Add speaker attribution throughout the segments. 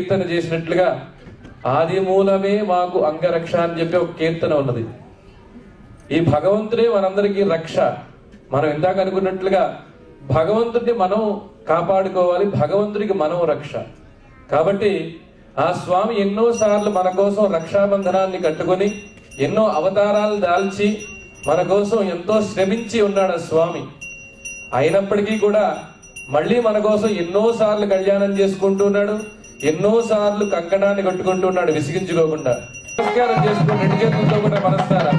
Speaker 1: కీర్తన చేసినట్లుగా ఆది మూలమే మాకు అంగరక్ష అని చెప్పి ఒక కీర్తన ఉన్నది. ఈ భగవంతుడే మనందరికీ రక్ష. మనం ఇందాక అనుకున్నట్లుగా భగవంతుడిని మనం కాపాడుకోవాలి, భగవంతుడికి మనం రక్ష. కాబట్టి ఆ స్వామి ఎన్నో సార్లు మన కోసం రక్షాబంధనాన్ని కట్టుకొని ఎన్నో అవతారాలు దాల్చి మన కోసం ఎంతో శ్రమించి ఉన్నాడు ఆ స్వామి. అయినప్పటికీ కూడా మళ్ళీ మన కోసం ఎన్నో సార్లు కళ్యాణం చేసుకుంటున్నాడు, ఎన్నో సార్లు కంకణాన్ని కట్టుకుంటున్నాడు విసిగించుకోకుండా. నమస్కారం చేసుకుని రెండు చేతులతో కూడా మనస్తారా.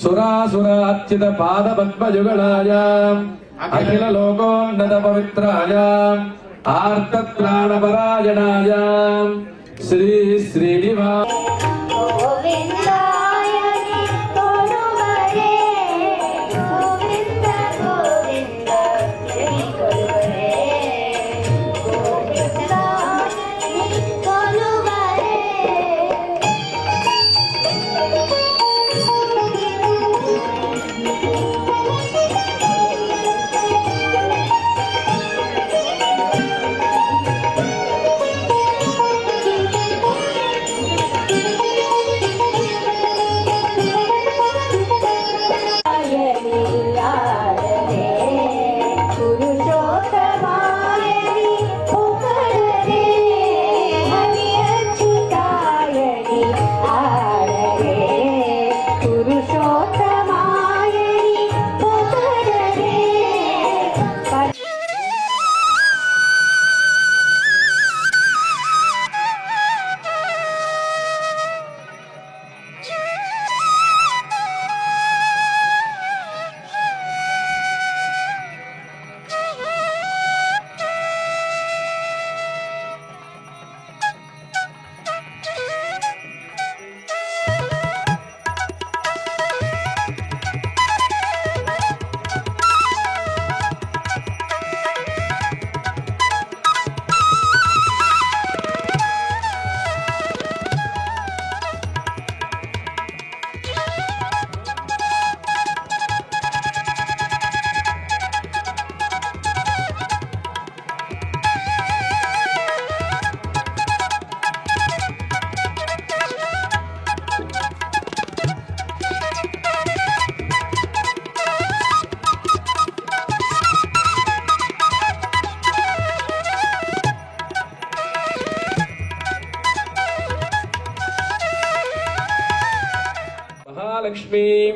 Speaker 1: సురాసురార్చిత పాద పద్మయుగళాయ అఖిల లోకోన్నత పవిత్రాయ ఆర్తత్రాణపరాయణాయ శ్రీ శ్రీనివాస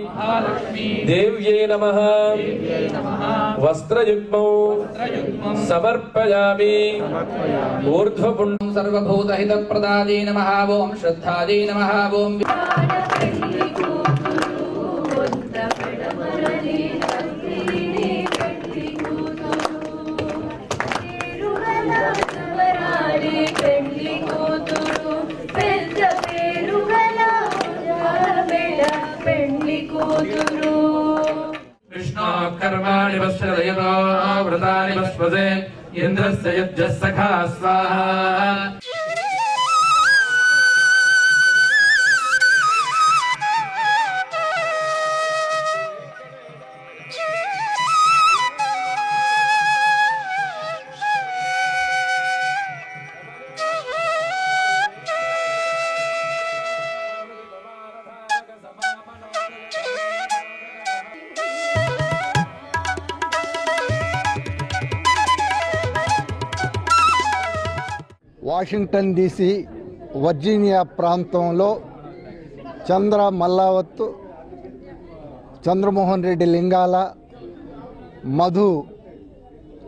Speaker 1: महालक्ष्मी देव्यै नमः वस्त्रयुग्मौ समर्पयामि ऊर्ध्वपुण्डं सर्वभूतहितप्रदायै नमः ओम श्रद्धायै नमः ओम कर्माणि वश्यदयतो व्रतानि वश्वसे इन्द्रस्य यज्ञः सखा स्वाहा
Speaker 2: వాషింగ్టన్ డీసీ వర్జీనియా ప్రాంతంలో చంద్ర మల్లావత్, చంద్రమోహన్ రెడ్డి లింగాల, మధు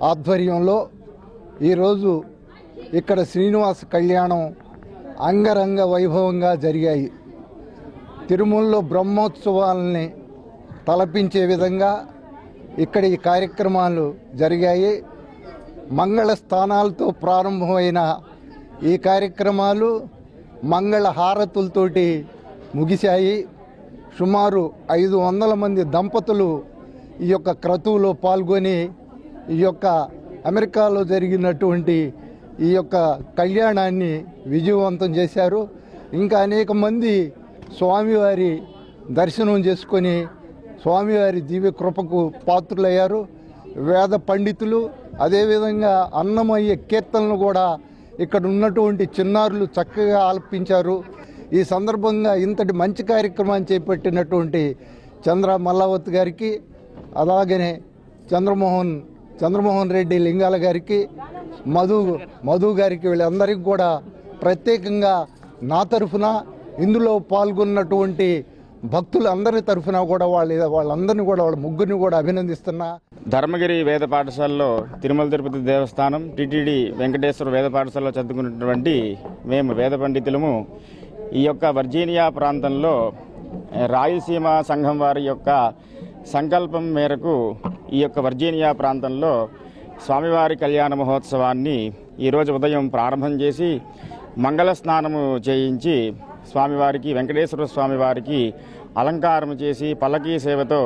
Speaker 2: ఆధ్వర్యంలో ఈరోజు ఇక్కడ శ్రీనివాస కళ్యాణం అంగరంగ వైభవంగా జరిగాయి. తిరుమలలో బ్రహ్మోత్సవాలని తలపించే విధంగా ఇక్కడ ఈ కార్యక్రమాలు జరిగాయి. మంగళ స్థానాలతో ప్రారంభమైన ఈ కార్యక్రమాలు మంగళ హారతులతోటి ముగిశాయి. సుమారు 500 మంది దంపతులు ఈ యొక్క క్రతువులో పాల్గొని ఈ యొక్క అమెరికాలో జరిగినటువంటి ఈ యొక్క కళ్యాణాన్ని విజయవంతం చేశారు. ఇంకా అనేక మంది స్వామివారి దర్శనం చేసుకొని స్వామివారి దివ్య కృపకు పాత్రులయ్యారు. వేద పండితులు అదేవిధంగా అన్నమయ్య కీర్తనలు కూడా ఇక్కడ ఉన్నటువంటి చిన్నారులు చక్కగా ఆలపించారు. ఈ సందర్భంగా ఇంతటి మంచి కార్యక్రమాన్ని చేపట్టినటువంటి చంద్ర మల్లావత్ గారికి, అలాగనే చంద్రమోహన్ రెడ్డి లింగాల గారికి, మధు గారికి, వీళ్ళందరికీ కూడా ప్రత్యేకంగా నా తరఫున, ఇందులో పాల్గొన్నటువంటి భక్తులందరి తరఫున కూడా వాళ్ళందరినీ కూడా వాళ్ళ ముగ్గురిని కూడా అభినందిస్తున్నా.
Speaker 3: ధర్మగిరి వేద పాఠశాలలో తిరుమల తిరుపతి దేవస్థానం టిటిడి వెంకటేశ్వర వేద పాఠశాలలో చదువుకున్నటువంటి మేము వేద పండితులము ఈ యొక్క వర్జీనియా ప్రాంతంలో రాయలసీమ సంఘం వారి యొక్క సంకల్పం మేరకు ఈ యొక్క వర్జీనియా ప్రాంతంలో స్వామివారి కళ్యాణ మహోత్సవాన్ని ఈరోజు ఉదయం ప్రారంభం చేసి మంగళ స్నానము చేయించి స్వామివారికి, వెంకటేశ్వర స్వామివారికి అలంకారం చేసి పల్లకీ సేవతో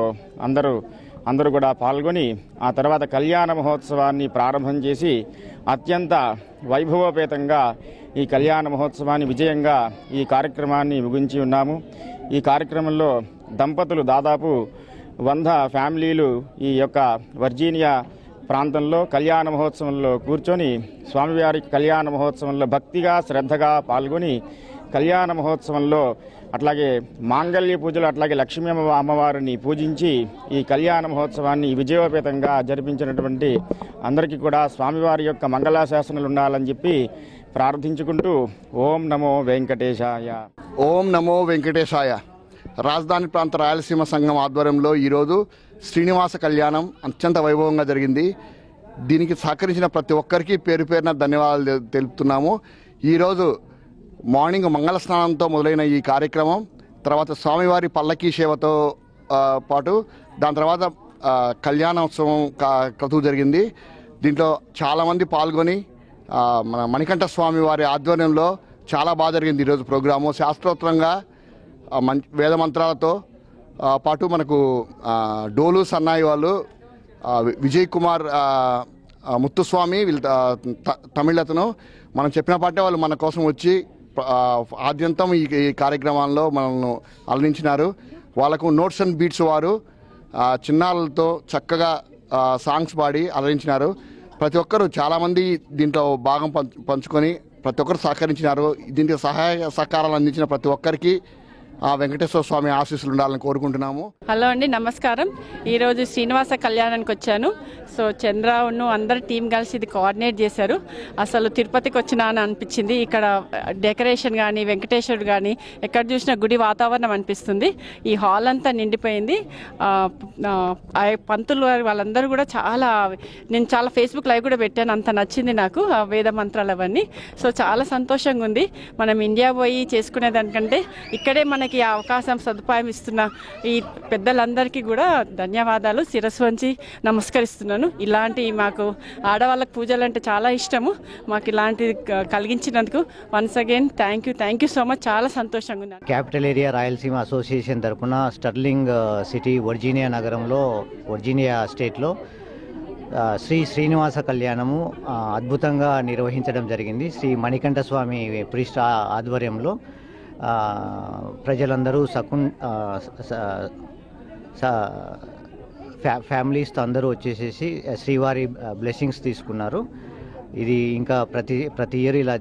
Speaker 3: అందరూ కూడా పాల్గొని ఆ తర్వాత కళ్యాణ మహోత్సవాన్ని ప్రారంభం చేసి అత్యంత వైభవోపేతంగా ఈ కళ్యాణ మహోత్సవాన్ని విజయంగా ఈ కార్యక్రమాన్ని ముగించి ఉన్నాము. ఈ కార్యక్రమంలో దంపతులు దాదాపు 100 ఫ్యామిలీలు ఈ యొక్క వర్జీనియా ప్రాంతంలో కళ్యాణ మహోత్సవంలో కూర్చొని స్వామివారి కళ్యాణ మహోత్సవంలో భక్తిగా శ్రద్ధగా పాల్గొని కళ్యాణ మహోత్సవంలో అట్లాగే మాంగళ్య పూజలు, అట్లాగే లక్ష్మీ అమ్మవారిని పూజించి ఈ కళ్యాణ మహోత్సవాన్ని విజయోపేతంగా జరిపించినటువంటి అందరికీ కూడా స్వామివారి యొక్క మంగళాశాసనాలు ఉండాలని చెప్పి ప్రార్థించుకుంటూ ఓం నమో వెంకటేశాయ.
Speaker 4: ఓం నమో వెంకటేశాయ. రాజధాని ప్రాంత రాయలసీమ సంఘం ఆధ్వర్యంలో ఈరోజు శ్రీనివాస కళ్యాణం అత్యంత వైభవంగా జరిగింది. దీనికి సహకరించిన ప్రతి ఒక్కరికి పేరు పేరున ధన్యవాదాలు తెలుపుతున్నాము. ఈరోజు మార్నింగ్ మంగళ స్నానంతో మొదలైన ఈ కార్యక్రమం తర్వాత స్వామివారి పల్లకీ సేవతో పాటు దాని తర్వాత కళ్యాణోత్సవం క్రతువు జరిగింది. దీంట్లో చాలామంది పాల్గొని మన మణికంఠ స్వామి వారి ఆధ్వర్యంలో చాలా బాగా జరిగింది. ఈరోజు ప్రోగ్రాము శాస్త్రోత్తరంగా వేద మంత్రాలతో పాటు మనకు డోలు సన్నాయి వాళ్ళు విజయ్ కుమార్ ముత్తుస్వామి వీళ్ళు తమిళతను మనం చెప్పిన పాటే వాళ్ళు మన కోసం వచ్చి ఆద్యంతం ఈ కార్యక్రమాల్లో మనల్ని అలరించినారు. వాళ్ళకు నోట్స్ అండ్ బీట్స్ వారు చిన్నారులతో చక్కగా సాంగ్స్ పాడి అలరించినారు. ప్రతి ఒక్కరు చాలామంది దీంట్లో భాగం పంచుకొని ప్రతి ఒక్కరు సహకరించినారు. దీనికి సహాయ సహకారాలు అందించిన ప్రతి ఒక్కరికి వెంకటేశ్వర స్వామి ఆశీస్సులు ఉండాలని కోరుకుంటున్నాము.
Speaker 5: హలో అండి, నమస్కారం. ఈరోజు శ్రీనివాస కళ్యాణానికి వచ్చాను. సో చంద్రను అందరు టీం కలిసి ఇది కోఆర్డినేట్ చేశారు. అసలు తిరుపతికి వచ్చినా అని అనిపించింది. ఇక్కడ డెకరేషన్ కానీ వెంకటేశ్వరుడు కానీ ఎక్కడ చూసినా గుడి వాతావరణం అనిపిస్తుంది. ఈ హాల్ అంతా నిండిపోయింది. పంతులు వాళ్ళందరూ కూడా నేను చాలా ఫేస్బుక్ లైవ్ కూడా పెట్టాను. అంత నచ్చింది నాకు ఆ వేద మంత్రాలు అవన్నీ. సో చాలా సంతోషంగా ఉంది. మనం ఇండియా పోయి చేసుకునే దానికంటే ఇక్కడే మనకి అవకాశం సదుపాయం ఇస్తున్న ఈ పెద్దలందరికీ కూడా ధన్యవాదాలు శిరస్సు వంచి నమస్కరిస్తున్నాను. ఇలాంటి మాకు ఆడవాళ్ళకి పూజలు అంటే చాలా ఇష్టము. మాకు ఇలాంటిది కలిగించినందుకు once again thank you so much. చాలా సంతోషంగా ఉంది.
Speaker 6: క్యాపిటల్ ఏరియా రాయలసీమ అసోసియేషన్ తరఫున స్టర్లింగ్ సిటీ వర్జీనియా నగరంలో వర్జీనియా స్టేట్లో శ్రీనివాస కళ్యాణము అద్భుతంగా నిర్వహించడం జరిగింది. శ్రీ మణికంఠ స్వామి ప్రీస్ట్ ఆధ్వర్యంలో ప్రజలందరూ ఫ్యామిలీస్తో అందరూ వచ్చేసేసి శ్రీవారి బ్లెస్సింగ్స్ తీసుకున్నారు. ఇది ఇంకా ప్రతి ఇయర్ ఇలా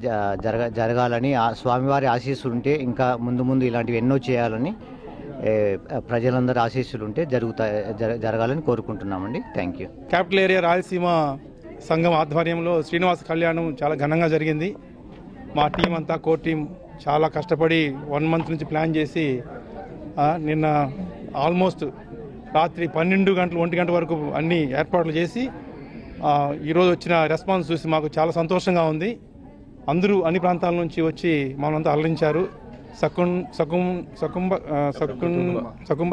Speaker 6: జరగాలని, స్వామివారి ఆశీస్సులు ఉంటే ఇంకా ముందు ఇలాంటివి ఎన్నో చేయాలని ప్రజలందరూ ఆశీస్సులు ఉంటే జరగాలని కోరుకుంటున్నామండి. Thank you.
Speaker 7: Capital area Rayalaseema సంఘం ఆధ్వర్యంలో శ్రీనివాస కళ్యాణం చాలా ఘనంగా జరిగింది. మా టీం అంతా కోర్ టీం చాలా కష్టపడి 1 మంత్ నుంచి ప్లాన్ చేసి నిన్న ఆల్మోస్ట్ రాత్రి 12 గంటలు 1 గంట వరకు అన్ని ఏర్పాట్లు చేసి ఈరోజు వచ్చిన రెస్పాన్స్ చూసి మాకు చాలా సంతోషంగా ఉంది. అందరూ అన్ని ప్రాంతాల నుంచి వచ్చి మమ్మల్ని అలరించారు. సకుంభ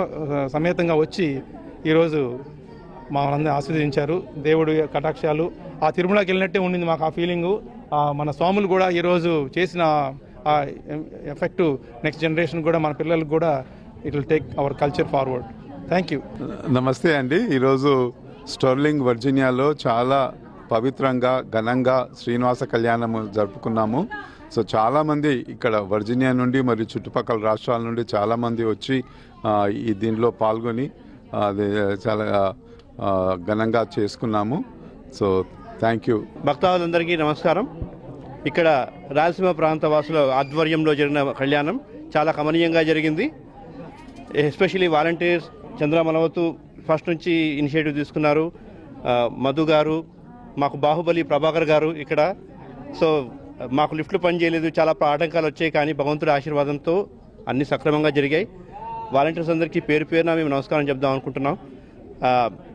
Speaker 7: సమేతంగా వచ్చి ఈరోజు మమ్మల్ని ఆస్వాదించారు. దేవుడి కటాక్షాలు ఆ తిరుమలకి వెళ్ళినట్టే ఉండింది మాకు ఆ ఫీలింగు. మన స్వాములు కూడా ఈరోజు చేసిన ఎఫెక్ట్ నెక్స్ట్ జనరేషన్ కూడా మన పిల్లలకు కూడా it will take our culture forward. Thank you.
Speaker 8: నమస్తే అండి. ఈరోజు స్టర్లింగ్ వర్జీనియాలో చాలా పవిత్రంగా ఘనంగా శ్రీనివాస కళ్యాణము జరుపుకున్నాము. సో చాలామంది ఇక్కడ వర్జీనియా నుండి మరియు చుట్టుపక్కల రాష్ట్రాల నుండి చాలామంది వచ్చి ఈ దీనిలో పాల్గొని అది చాలా ఘనంగా చేసుకున్నాము. So thank you.
Speaker 9: భక్తాదులందరికీ నమస్కారం. ఇక్కడ రాయలసీమ ప్రాంత వాసుల ఆధ్వర్యంలో జరిగిన కళ్యాణం చాలా కమనీయంగా జరిగింది. ఎస్పెషలీ వాలంటీర్స్ చంద్రమలవతు ఫస్ట్ నుంచి ఇనిషియేటివ్ తీసుకున్నారు. మధు గారు, మాకు బాహుబలి ప్రభాకర్ గారు ఇక్కడ. సో మాకు లిఫ్ట్లు పనిచేయలేదు, చాలా ఆటంకాలు వచ్చాయి, కానీ భగవంతుడి ఆశీర్వాదంతో అన్ని సక్రమంగా జరిగాయి. వాలంటీర్స్ అందరికీ పేరు పేరున మేము నమస్కారం చెప్దాం అనుకుంటున్నాం.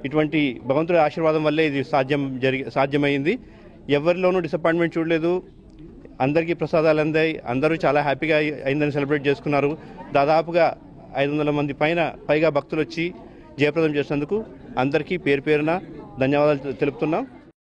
Speaker 9: ఇటువంటి భగవంతుడి ఆశీర్వాదం వల్లే ఇది సాధ్యమైంది. ఎవరిలోనూ డిసప్పాయింట్మెంట్ చూడలేదు. అందరికీ ప్రసాదాలు అందాయి. అందరూ చాలా హ్యాపీగా అయిందని సెలబ్రేట్ చేసుకున్నారు. దాదాపుగా 500 మంది పైగా భక్తులు వచ్చి జయప్రదం చేసినందుకు అందరికీ పేరు పేరున ధన్యవాదాలు తెలుపుతున్నాం.